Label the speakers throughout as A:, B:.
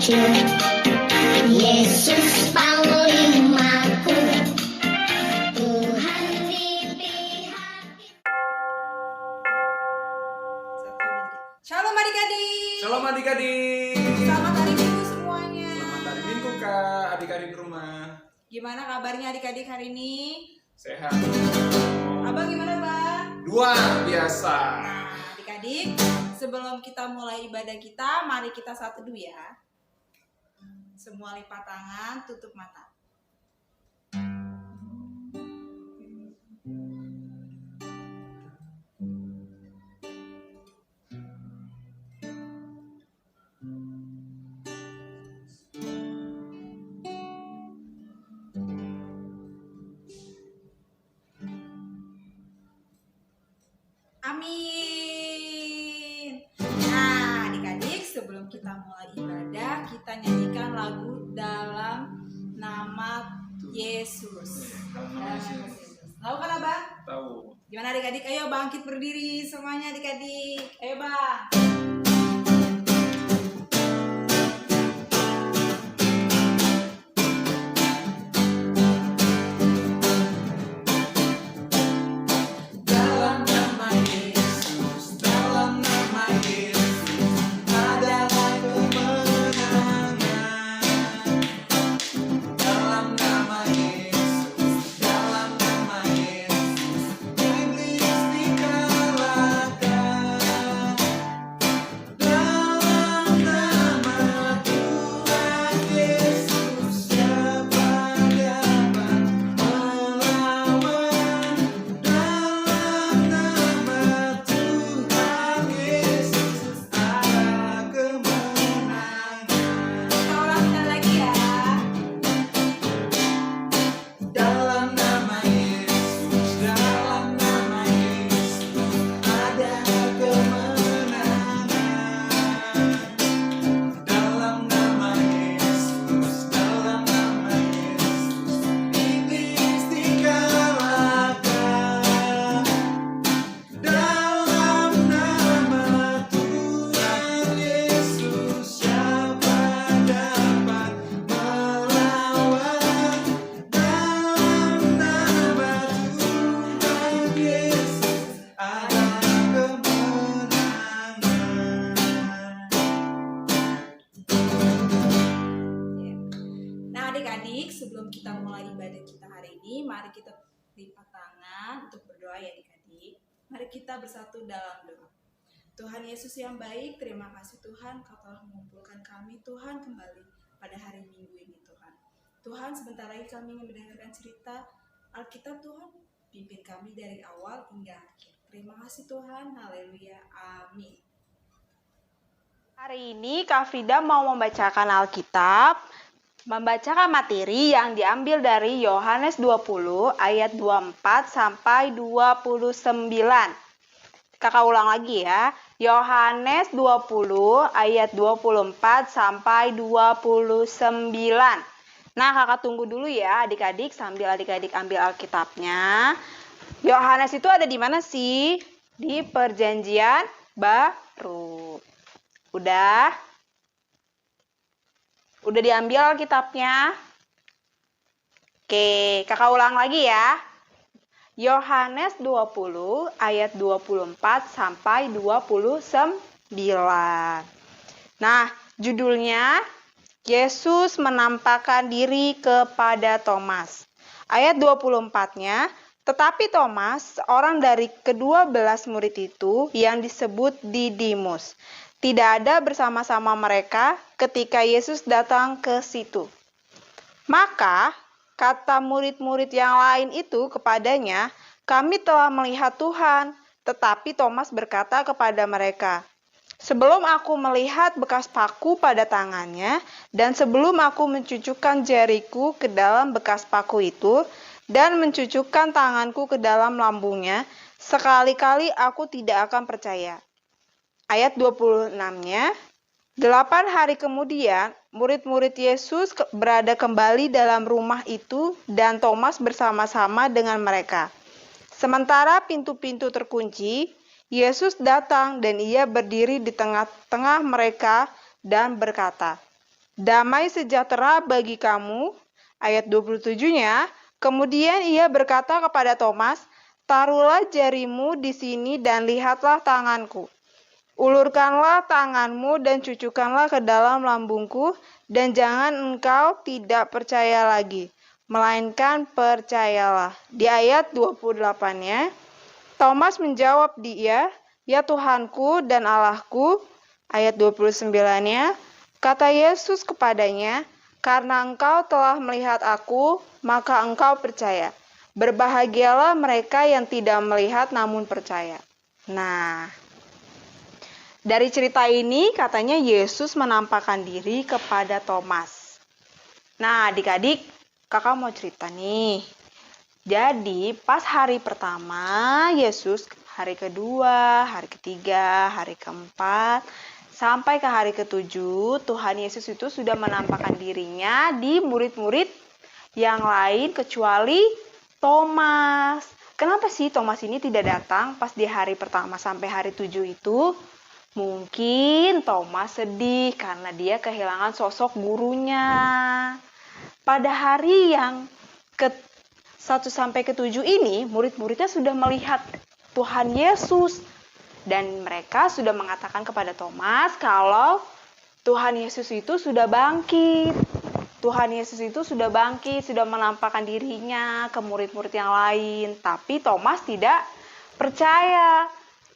A: maju. Yesus panglimaku, Tuhan di pihak.
B: Shalom adik-adik.
C: Shalom adik-adik.
B: Selamat hari Minggu semuanya.
C: Selamat hari Minggu Kak, adik-adik di rumah.
B: Gimana kabarnya adik-adik hari ini?
C: Sehat.
B: Abang gimana bang?
C: Luar biasa.
B: Nah adik-adik, sebelum kita mulai ibadah kita, mari kita satu dulu ya. Semua lipat tangan, tutup mata. Amin. Nah, adik-adik, sebelum kita mulai ibadah, kita nyanyikan lagu dalam nama Yesus. Tahu kan Abang?
C: Tahu.
B: Gimana adik-adik? Ayo bangkit berdiri semuanya adik-adik. Ayo Bang. Adik-adik, sebelum kita mulai ibadah kita hari ini, mari kita lipat tangan untuk berdoa ya adik-adik. Mari kita bersatu dalam doa. Tuhan Yesus yang baik, terima kasih Tuhan Kau telah mengumpulkan kami Tuhan kembali pada hari Minggu ini Tuhan. Tuhan, sebentar lagi kami ingin mendengarkan cerita Alkitab Tuhan, pimpin kami dari awal hingga akhir. Terima kasih Tuhan, haleluya, amin.
D: Hari ini Kak Frida mau membacakan Alkitab, membacakan materi yang diambil dari Yohanes 20 ayat 24 sampai 29. Kakak ulang lagi ya. Yohanes 20 ayat 24 sampai 29. Nah, Kakak tunggu dulu ya adik-adik sambil adik-adik ambil Alkitabnya. Yohanes itu ada di mana sih? Di Perjanjian Baru. Udah diambil Alkitabnya? Oke, kakak ulang lagi ya. Yohanes 20 ayat 24 sampai 29. Nah, judulnya Yesus menampakkan diri kepada Thomas. Ayat 24-nya, tetapi Thomas, seorang dari ke-12 murid itu yang disebut Didimus, tidak ada bersama-sama mereka ketika Yesus datang ke situ. Maka kata murid-murid yang lain itu kepadanya, kami telah melihat Tuhan. Tetapi Thomas berkata kepada mereka, sebelum aku melihat bekas paku pada tangannya, dan sebelum aku mencucukkan jariku ke dalam bekas paku itu, dan mencucukkan tanganku ke dalam lambungnya, sekali-kali aku tidak akan percaya. Ayat 26-nya, 8 hari kemudian, murid-murid Yesus berada kembali dalam rumah itu dan Thomas bersama-sama dengan mereka. Sementara pintu-pintu terkunci, Yesus datang dan ia berdiri di tengah-tengah mereka dan berkata, damai sejahtera bagi kamu. Ayat 27-nya, kemudian ia berkata kepada Thomas, taruhlah jarimu di sini dan lihatlah tanganku. Ulurkanlah tanganmu dan cucukkanlah ke dalam lambungku, dan jangan engkau tidak percaya lagi, melainkan percayalah. Di ayat 28-nya, Thomas menjawab dia, ya Tuhanku dan Allahku. Ayat 29-nya, kata Yesus kepadanya, karena engkau telah melihat aku, maka engkau percaya. Berbahagialah mereka yang tidak melihat namun percaya. Nah, dari cerita ini katanya Yesus menampakkan diri kepada Thomas. Nah, adik-adik, kakak mau cerita nih. Jadi, pas hari pertama, Yesus hari kedua, hari ketiga, hari keempat, sampai ke hari ketujuh, Tuhan Yesus itu sudah menampakkan dirinya di murid-murid yang lain kecuali Thomas. Kenapa sih Thomas ini tidak datang pas di hari pertama sampai hari 7 itu? Mungkin Thomas sedih karena dia kehilangan sosok gurunya. Pada hari yang ke-1 sampai ke-7 ini, murid-muridnya sudah melihat Tuhan Yesus. Dan mereka sudah mengatakan kepada Thomas kalau Tuhan Yesus itu sudah bangkit. Tuhan Yesus itu sudah bangkit, sudah menampakkan dirinya ke murid-murid yang lain. Tapi Thomas tidak percaya.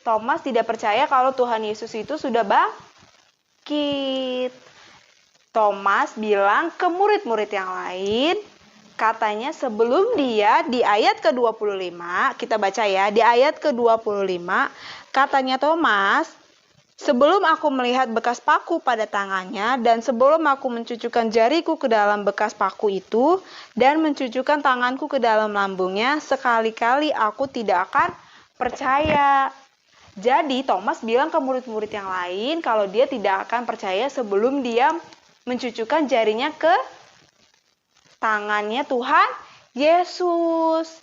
D: Thomas tidak percaya kalau Tuhan Yesus itu sudah bangkit. Thomas bilang ke murid-murid yang lain, katanya sebelum dia di ayat ke-25, kita baca ya, di ayat ke-25, katanya Thomas, sebelum aku melihat bekas paku pada tangannya, dan sebelum aku mencucukkan jariku ke dalam bekas paku itu, dan mencucukkan tanganku ke dalam lambungnya, sekali-kali aku tidak akan percaya. Jadi Thomas bilang ke murid-murid yang lain kalau dia tidak akan percaya sebelum dia mencucukkan jarinya ke tangannya Tuhan Yesus.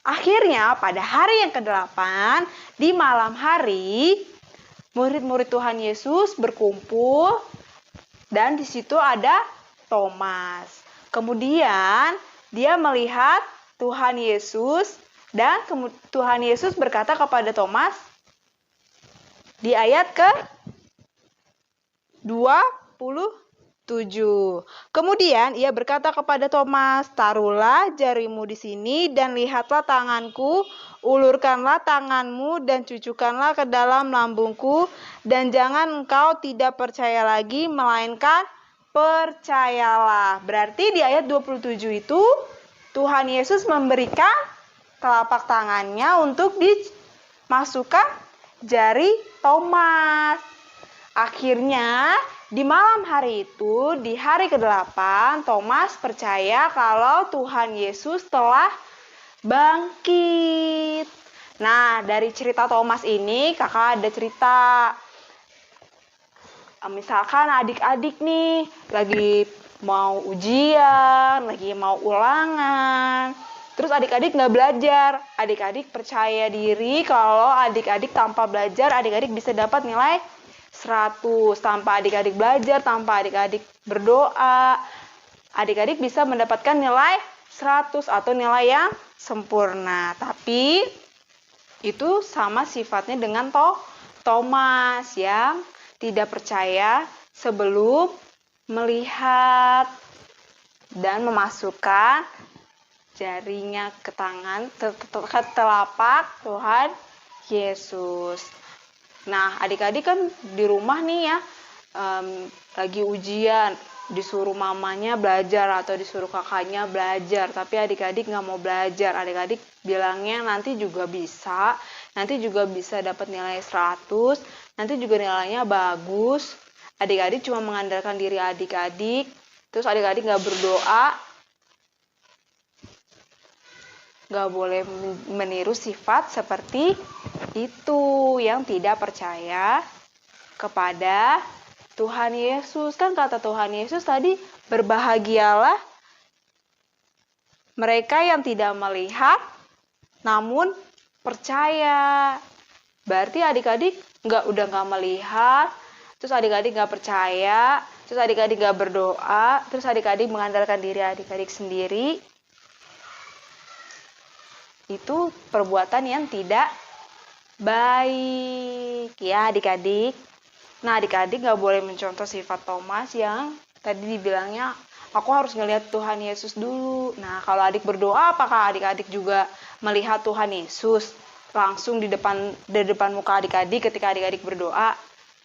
D: Akhirnya pada hari yang ke-8 di malam hari murid-murid Tuhan Yesus berkumpul dan di situ ada Thomas. Kemudian dia melihat Tuhan Yesus dan Tuhan Yesus berkata kepada Thomas di ayat ke-27. Kemudian ia berkata kepada Thomas, taruhlah jarimu di sini dan lihatlah tanganku, ulurkanlah tanganmu dan cucukkanlah ke dalam lambungku, dan jangan engkau tidak percaya lagi, melainkan percayalah. Berarti di ayat 27 itu Tuhan Yesus memberikan telapak tangannya untuk dimasukkan jari Thomas. Akhirnya di malam hari itu, di hari ke-8, Thomas percaya kalau Tuhan Yesus telah bangkit. Nah, dari cerita Thomas ini, kakak ada cerita. Misalkan adik-adik nih, lagi mau ujian, lagi mau ulangan. Terus adik-adik nggak belajar. Adik-adik percaya diri kalau adik-adik tanpa belajar, adik-adik bisa dapat nilai 100. Tanpa adik-adik belajar, tanpa adik-adik berdoa, adik-adik bisa mendapatkan nilai 100 atau nilai yang sempurna. Tapi itu sama sifatnya dengan Thomas yang tidak percaya sebelum melihat dan memasukkan jarinya ke tangan, ke telapak Tuhan Yesus. Nah, adik-adik kan di rumah nih ya, lagi ujian, disuruh mamanya belajar atau disuruh kakaknya belajar, tapi adik-adik nggak mau belajar. Adik-adik bilangnya nanti juga bisa dapat nilai 100, nanti juga nilainya bagus. Adik-adik cuma mengandalkan diri adik-adik, terus adik-adik nggak berdoa. Gak boleh meniru sifat seperti itu yang tidak percaya kepada Tuhan Yesus. Kan kata Tuhan Yesus tadi, berbahagialah mereka yang tidak melihat namun percaya. Berarti adik-adik udah nggak melihat, terus adik-adik nggak percaya, terus adik-adik gak berdoa, terus adik-adik mengandalkan diri adik-adik sendiri, itu perbuatan yang tidak baik ya adik-adik. Nah adik-adik gak boleh mencontoh sifat Thomas yang tadi dibilangnya aku harus ngelihat Tuhan Yesus dulu. Nah kalau adik berdoa apakah adik-adik juga melihat Tuhan Yesus langsung di depan muka adik-adik ketika adik-adik berdoa?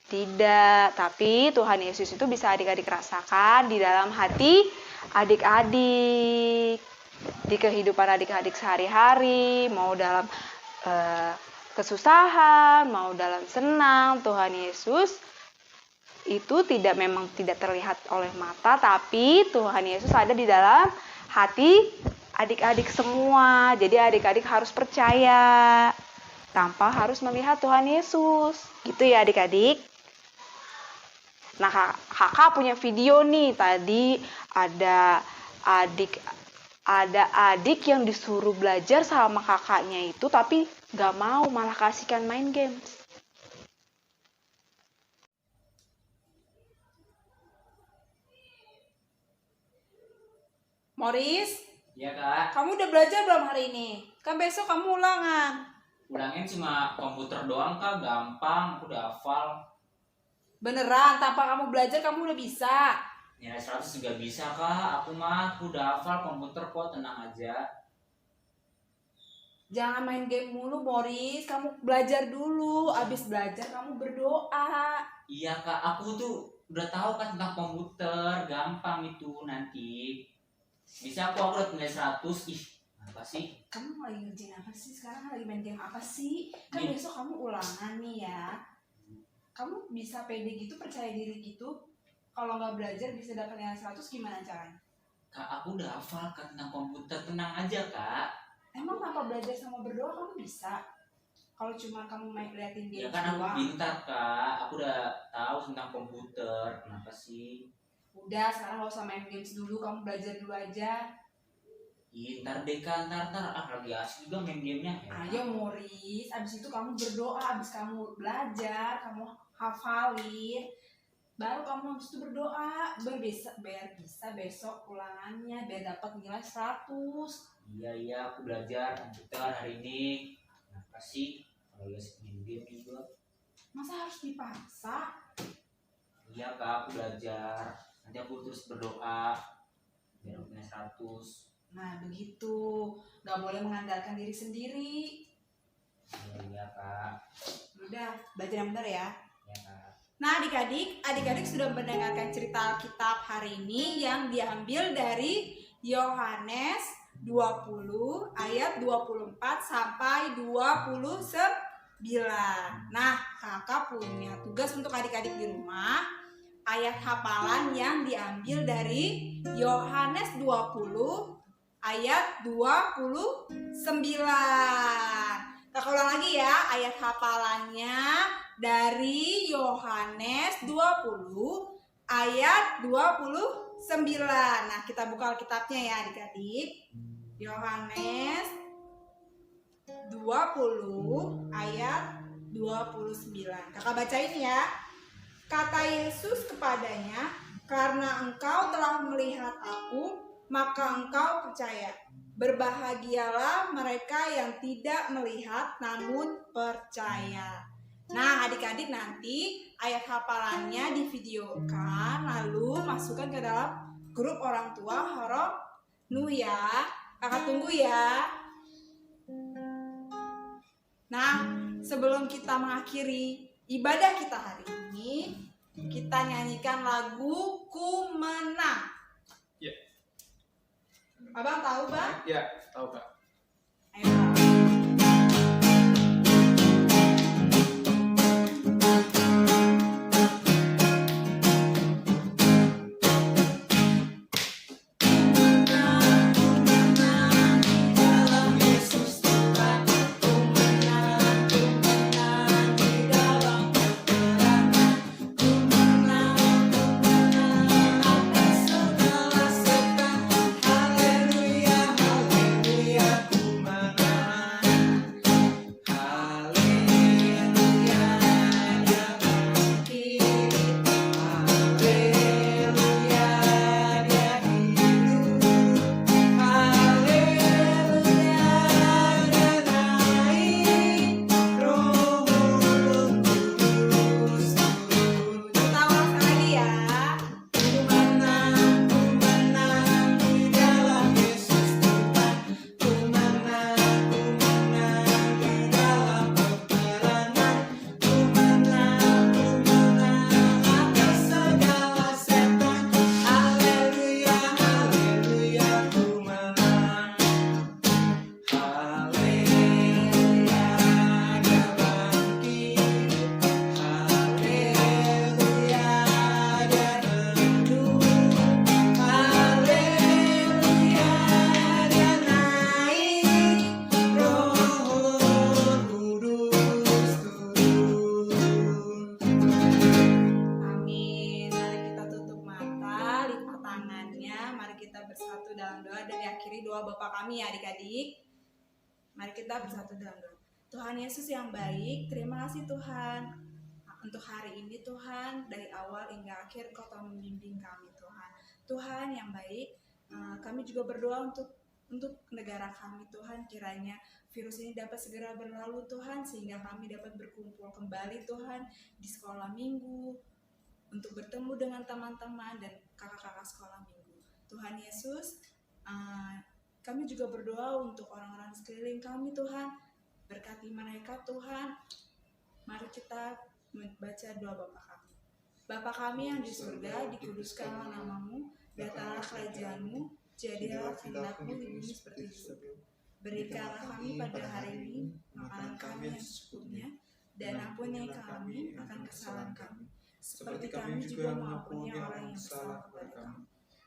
D: Tidak, tapi Tuhan Yesus itu bisa adik-adik rasakan di dalam hati adik-adik, di kehidupan adik-adik sehari-hari, mau dalam kesusahan, mau dalam senang. Tuhan Yesus itu memang tidak terlihat oleh mata, tapi Tuhan Yesus ada di dalam hati adik-adik semua. Jadi adik-adik harus percaya tanpa harus melihat Tuhan Yesus. Gitu ya adik-adik. Nah, kakak punya video nih. Tadi ada adik yang disuruh belajar sama kakaknya itu, tapi gak mau, malah kasihkan main games.
B: Morris,
E: Iya kak,
B: kamu udah belajar belum hari ini? Kan besok kamu ulangan.
E: ulangin cuma komputer doang kak, gampang, aku udah hafal.
B: Beneran, tanpa kamu belajar kamu udah bisa.
E: Nilai 100 juga bisa kak, aku udah hafal komputer kok, tenang aja.
B: Jangan main game mulu, Morris. Kamu belajar dulu. Abis belajar kamu berdoa.
E: Iya kak, aku tuh udah tahu kan tentang komputer, gampang itu nanti. Bisa aku udah nilai 100, ih apa sih?
B: Kamu lagi ngerjain apa sih sekarang? Lagi main game apa sih? Kan
E: Nih.
B: besok kamu ulangan nih ya. Kamu bisa pede gitu, percaya diri gitu. Kalau nggak belajar bisa dapat nilai 100 gimana caranya?
E: Kak, aku udah hafal kak tentang komputer, tenang aja kak.
B: Emang tanpa belajar sama berdoa kamu bisa? Kalau cuma kamu main liatin
E: Ya
B: game
E: kan aku
B: doang.
E: pintar kak, aku udah tahu tentang komputer, kenapa sih?
B: Udah, sekarang gak usah main games dulu, kamu belajar dulu aja.
E: Ih, ntar deh kak, ntar lagi asik juga main gamenya.
B: Ayo Morris, abis itu kamu berdoa, abis kamu belajar, kamu hafalin, baru kamu habis itu berdoa, biar bisa besok ulangannya, biar dapat nilai 100.
E: Iya, aku belajar komputer hari ini. Kenapa sih? Kalau asik main game juga.
B: Masa harus dipaksa?
E: Iya kak, aku belajar. Nanti aku terus berdoa biar aku punya 100.
B: Nah begitu, gak boleh mengandalkan diri sendiri.
E: Iya kak.
B: Udah, belajar yang benar ya.
E: Iya kak.
B: Nah adik-adik sudah mendengarkan cerita Alkitab hari ini yang diambil dari Yohanes 20 ayat 24 sampai 29. Nah, kakak punya tugas untuk adik-adik di rumah. Ayat hafalan yang diambil dari Yohanes 20 ayat 29. Kakak ulang lagi ya, ayat hafalannya dari Yohanes 20 ayat 29. Nah, kita buka Alkitabnya ya adik-adik. Yohanes 20 ayat 29. Kakak bacain ya. Kata Yesus kepadanya, "Karena engkau telah melihat aku, maka engkau percaya. Berbahagialah mereka yang tidak melihat namun percaya." Nah, adik-adik nanti ayat hafalannya divideokan lalu masukkan ke dalam grup orang tua Horoh Nu ya. Kakak tunggu ya. Nah, sebelum kita mengakhiri ibadah kita hari ini, kita nyanyikan lagu Ku Menang.
C: Ya.
B: Abang tahu, Bang?
C: Ya, tahu kak.
B: Ayo, Bang.
C: Haleluya, haleluya, ku menang.
B: bersatu dalam doa dan diakhiri doa Bapa kami ya adik-adik. Mari kita bersatu dalam doa. Tuhan Yesus yang baik, terima kasih Tuhan. Untuk hari ini Tuhan, dari awal hingga akhir Kau telah membimbing kami Tuhan. Tuhan yang baik, kami juga berdoa untuk negara kami Tuhan, kiranya virus ini dapat segera berlalu Tuhan, sehingga kami dapat berkumpul kembali Tuhan di sekolah minggu, untuk bertemu dengan teman-teman dan kakak-kakak sekolah minggu. Tuhan Yesus, kami juga berdoa untuk orang-orang sekeliling kami Tuhan, berkati mereka Tuhan. Mari kita membaca doa Bapa kami. Bapa kami yang di surga, dikuduskanlah namamu, datanglah kerajaanmu, jadilah kehendak-Mu di bumi seperti di surga. Berikanlah kami pada hari ini makanan kami yang secukupnya, dan ampuni kami akan kesalahan kami, seperti kami juga mengampuni orang yang bersalah kepada kami.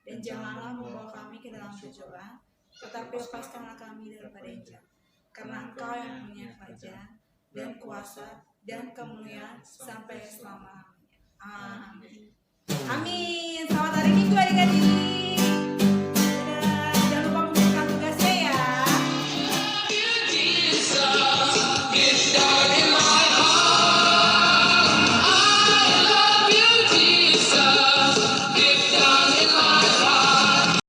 B: Dan janganlah membawa kami ke dalam pencobaan, tetapi lepaskanlah kami daripada yang jahat. Karena Engkau yang punya kerajaan dan kuasa dan kemuliaan sampai selama-lamanya. Amin. Amin.